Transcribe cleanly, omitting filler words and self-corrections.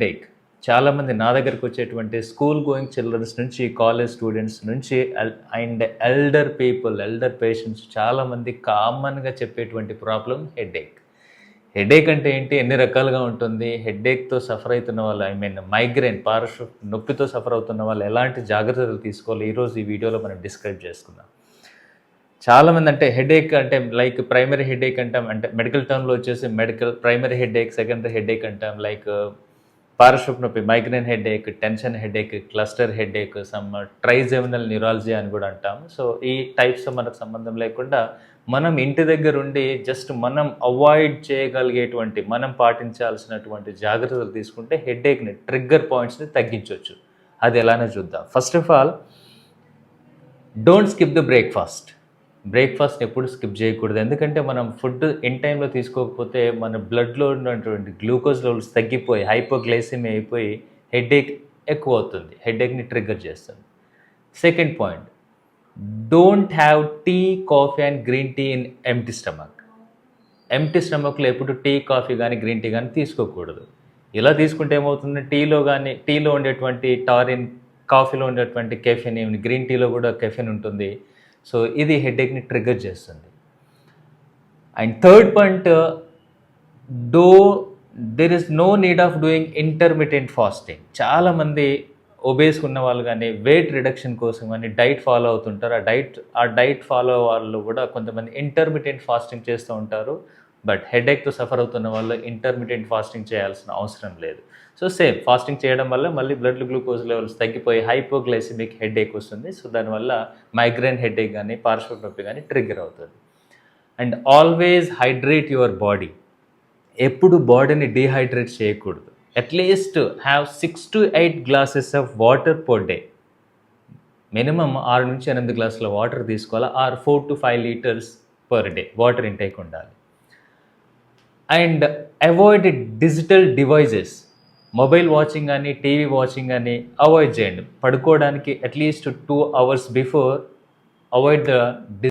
Take చాలామంది నా దగ్గరకు వచ్చేటువంటి స్కూల్ గోయింగ్ చిల్డ్రన్స్ నుంచి కాలేజ్ స్టూడెంట్స్ నుంచి అండ్ ఎల్డర్ పేషెంట్స్ చాలామంది కామన్గా చెప్పేటువంటి ప్రాబ్లం హెడేక్. హెడేక్ అంటే ఏంటి, ఎన్ని రకాలుగా ఉంటుంది, హెడేక్తో సఫర్ అవుతున్న వాళ్ళు మైగ్రేన్ పార్శ్వ నొప్పితో సఫర్ అవుతున్న వాళ్ళు ఎలాంటి జాగ్రత్తలు తీసుకోవాలి, ఈరోజు ఈ వీడియోలో మనం డిస్క్రైబ్ చేసుకుందాం. చాలామంది అంటే హెడేక్ అంటే లైక్ ప్రైమరీ హెడేక్ అంటాం, అంటే మెడికల్ టర్మ్లో వచ్చేసి ప్రైమరీ హెడేక్, సెకండరీ హెడేక్ అంటాం. లైక్ పార్శ్వపు నొప్పి, migraine headache, tension headache, cluster headache, trigeminal neurology అని కూడా అంటాం. సో ఈ టైప్స్ మనకు సంబంధం లేకుండా మనం ఇంటి దగ్గర ఉండి జస్ట్ మనం అవాయిడ్ చేయగలిగేటువంటి, మనం పాటించాల్సినటువంటి జాగ్రత్తలు తీసుకుంటే హెడేక్ని, ట్రిగ్గర్ పాయింట్స్ని తగ్గించవచ్చు. అది ఎలానో చూద్దాం. First of all, don't skip the breakfast ఎప్పుడు స్కిప్ చేయకూడదు. ఎందుకంటే మనం ఫుడ్ ఇన్ టైంలో తీసుకోకపోతే మన బ్లడ్లో ఉన్నటువంటి గ్లూకోజ్ లెవెల్స్ తగ్గిపోయి హైపోగ్లైసిమియా అయిపోయి హెడేక్ ఎక్కువ అవుతుంది, హెడేక్ని ట్రిగ్గర్ చేస్తుంది. Second point, don't have tea, coffee and green tea in empty స్టమక్లో ఎప్పుడు టీ, కాఫీ కానీ గ్రీన్ టీ కానీ తీసుకోకూడదు. ఇలా తీసుకుంటే ఏమవుతుంది, టీలో ఉండేటువంటి టారిన్, కాఫీలో ఉండేటువంటి కెఫెన్, గ్రీన్ టీలో కూడా కెఫెన్ ఉంటుంది. సో ఇది హెడేక్ని ట్రిగ్గర్ చేస్తుంది. And third point, there is no need of doing intermittent fasting. చాలామంది ఒబేస్గా ఉన్న వాళ్ళు కానీ వెయిట్ రిడక్షన్ కోసం కానీ డైట్ ఫాలో అవుతుంటారు. ఆ డైట్ ఫాలో వాళ్ళు కూడా కొంతమంది ఇంటర్మిటెంట్ ఫాస్టింగ్ చేస్తూ ఉంటారు. బట్ హెడేక్తో సఫర్ అవుతున్న వాళ్ళు ఇంటర్మిటెంట్ ఫాస్టింగ్ చేయాల్సిన అవసరం లేదు. సో సేమ్ ఫాస్టింగ్ చేయడం వల్ల మళ్ళీ బ్లడ్ గ్లూకోజ్ లెవెల్స్ తగ్గిపోయి హైపోగ్లైసిమిక్ హెడేక్ వస్తుంది. సో దానివల్ల మైగ్రేన్ హెడేక్ కానీ పార్శ్వపు నొప్పి కానీ ట్రిగ్గర్ అవుతుంది. And always hydrate your body. ఎప్పుడు బాడీని డీహైడ్రేట్ చేయకూడదు. At least have 6 to 8 glasses of water per day. Minimum 6 నుంచి 8 గ్లాసుల వాటర్ తీసుకోవాలి. Or 4 to 5 litres per day water intake ఉండాలి. And avoid digital devices. Mobile watching కానీ టీవీ వాచింగ్ కానీ avoid చేయండి. పడుకోవడానికి at least 2 hours before avoid the